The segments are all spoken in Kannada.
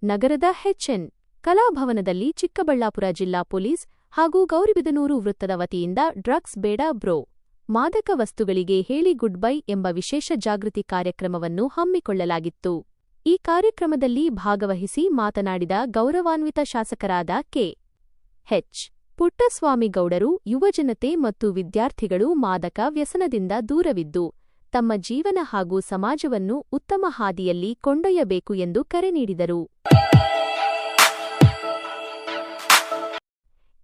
ನಗರದ ಎಚ್ಎನ್ ಕಲಾಭವನದಲ್ಲಿ ಚಿಕ್ಕಬಳ್ಳಾಪುರ ಜಿಲ್ಲಾ ಪೊಲೀಸ್ ಹಾಗೂ ಗೌರಿಬಿದನೂರು ವೃತ್ತದ ವತಿಯಿಂದ ಡ್ರಗ್ಸ್ ಬೇಡ ಬ್ರೋ, ಮಾದಕ ವಸ್ತುಗಳಿಗೆ ಹೇಳಿ ಗುಡ್ ಬೈ ಎಂಬ ವಿಶೇಷ ಜಾಗೃತಿ ಕಾರ್ಯಕ್ರಮವನ್ನು ಹಮ್ಮಿಕೊಳ್ಳಲಾಗಿತ್ತು. ಈ ಕಾರ್ಯಕ್ರಮದಲ್ಲಿ ಭಾಗವಹಿಸಿ ಮಾತನಾಡಿದ ಗೌರವಾನ್ವಿತ ಶಾಸಕರಾದ ಕೆ. ಎಚ್. ಪುಟ್ಟಸ್ವಾಮಿಗೌಡರು, ಯುವಜನತೆ ಮತ್ತು ವಿದ್ಯಾರ್ಥಿಗಳು ಮಾದಕ ವ್ಯಸನದಿಂದ ದೂರವಿದ್ದು ತಮ್ಮ ಜೀವನ ಹಾಗೂ ಸಮಾಜವನ್ನು ಉತ್ತಮ ಹಾದಿಯಲ್ಲಿ ಕೊಂಡೊಯ್ಯಬೇಕು ಎಂದು ಕರೆ ನೀಡಿದರು.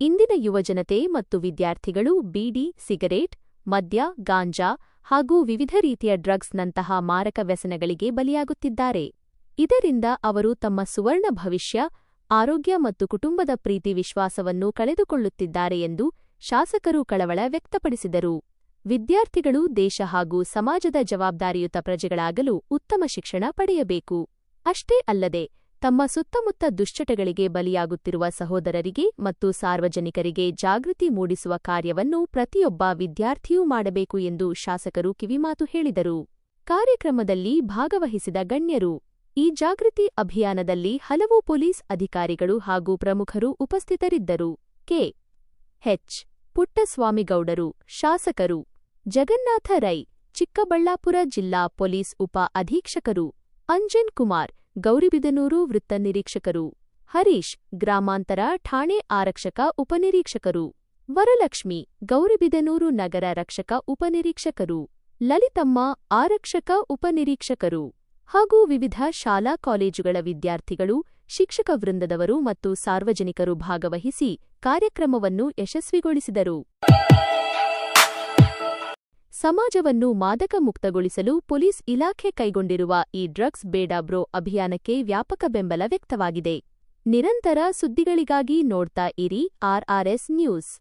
ಇಂದಿನ ಯುವಜನತೆ ಮತ್ತು ವಿದ್ಯಾರ್ಥಿಗಳು ಬೀಡಿ, ಸಿಗರೇಟ್, ಮದ್ಯ, ಗಾಂಜಾ ಹಾಗೂ ವಿವಿಧ ರೀತಿಯ ಡ್ರಗ್ಸ್ನಂತಹ ಮಾರಕ ವ್ಯಸನಗಳಿಗೆ ಬಲಿಯಾಗುತ್ತಿದ್ದಾರೆ. ಇದರಿಂದ ಅವರು ತಮ್ಮ ಸುವರ್ಣ ಭವಿಷ್ಯ, ಆರೋಗ್ಯ ಮತ್ತು ಕುಟುಂಬದ ಪ್ರೀತಿ ವಿಶ್ವಾಸವನ್ನು ಕಳೆದುಕೊಳ್ಳುತ್ತಿದ್ದಾರೆ ಎಂದು ಶಾಸಕರು ಕಳವಳ ವ್ಯಕ್ತಪಡಿಸಿದರು. ವಿದ್ಯಾರ್ಥಿಗಳು ದೇಶ ಹಾಗೂ ಸಮಾಜದ ಜವಾಬ್ದಾರಿಯುತ ಪ್ರಜೆಗಳಾಗಲು ಉತ್ತಮ ಶಿಕ್ಷಣ ಪಡೆಯಬೇಕು. ಅಷ್ಟೇ ಅಲ್ಲದೆ ತಮ್ಮ ಸುತ್ತಮುತ್ತ ದುಶ್ಚಟಗಳಿಗೆ ಬಲಿಯಾಗುತ್ತಿರುವ ಸಹೋದರರಿಗೆ ಮತ್ತು ಸಾರ್ವಜನಿಕರಿಗೆ ಜಾಗೃತಿ ಮೂಡಿಸುವ ಕಾರ್ಯವನ್ನು ಪ್ರತಿಯೊಬ್ಬ ವಿದ್ಯಾರ್ಥಿಯೂ ಮಾಡಬೇಕು ಎಂದು ಶಾಸಕರು ಕಿವಿಮಾತು ಹೇಳಿದರು. ಕಾರ್ಯಕ್ರಮದಲ್ಲಿ ಭಾಗವಹಿಸಿದ ಗಣ್ಯರು, ಈ ಜಾಗೃತಿ ಅಭಿಯಾನದಲ್ಲಿ ಹಲವು ಪೊಲೀಸ್ ಅಧಿಕಾರಿಗಳು ಹಾಗೂ ಪ್ರಮುಖರು ಉಪಸ್ಥಿತರಿದ್ದರು. ಕೆ. ಎಚ್. ಪುಟ್ಟಸ್ವಾಮಿಗೌಡರು, ಶಾಸಕರು, ಜಗನ್ನಾಥ ರೈ, ಚಿಕ್ಕಬಳ್ಳಾಪುರ ಜಿಲ್ಲಾ ಪೊಲೀಸ್ ಉಪ ಅಧೀಕ್ಷಕರು, ಅಂಜನ್ ಕುಮಾರ್, ಗೌರಿಬಿದನೂರು ವೃತ್ತ ನಿರೀಕ್ಷಕರು, ಹರೀಶ್, ಗ್ರಾಮಾಂತರ ಠಾಣೆ ಆರಕ್ಷಕ ಉಪನಿರೀಕ್ಷಕರು, ವರಲಕ್ಷ್ಮಿ, ಗೌರಿಬಿದನೂರು ನಗರ ರಕ್ಷಕ ಉಪನಿರೀಕ್ಷಕರು, ಲಲಿತಮ್ಮ, ಆರಕ್ಷಕ ಉಪನಿರೀಕ್ಷಕರು ಹಾಗೂ ವಿವಿಧ ಶಾಲಾ ಕಾಲೇಜುಗಳ ವಿದ್ಯಾರ್ಥಿಗಳು, ಶಿಕ್ಷಕ ವೃಂದದವರು ಮತ್ತು ಸಾರ್ವಜನಿಕರು ಭಾಗವಹಿಸಿ ಕಾರ್ಯಕ್ರಮವನ್ನು ಯಶಸ್ವಿಗೊಳಿಸಿದರು. ಸಮಾಜವನ್ನು ಮಾದಕ ಮುಕ್ತಗೊಳಿಸಲು ಪೊಲೀಸ್ ಇಲಾಖೆ ಕೈಗೊಂಡಿರುವ ಈ ಡ್ರಗ್ಸ್ ಬೇಡ ಬ್ರೋ ಅಭಿಯಾನಕ್ಕೆ ವ್ಯಾಪಕ ಬೆಂಬಲ ವ್ಯಕ್ತವಾಗಿದೆ. ನಿರಂತರ ಸುದ್ದಿಗಳಿಗಾಗಿ ನೋಡ್ತಾ ಇರಿ RRS ನ್ಯೂಸ್.